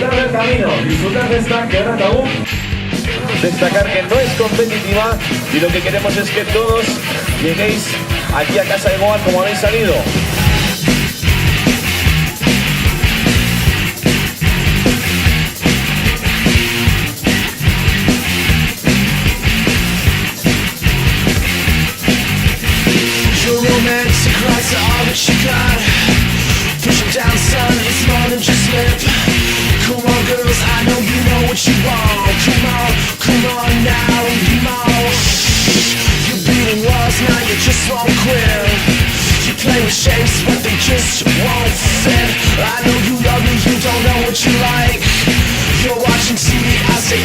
disfrutar del camino, disfrutar de esta Quebrantabook. Destacar que no es competitiva y lo que queremos es que todos lleguéis aquí a casa igual como habéis salido. Down, son, it's more than just lip. Come on, girls, I know you know what you want. Come on now, come on. You're beating walls, now you just won't quit. You play with shapes, but they just won't fit. I know you love me, you don't know what you like. You're watching TV, I say,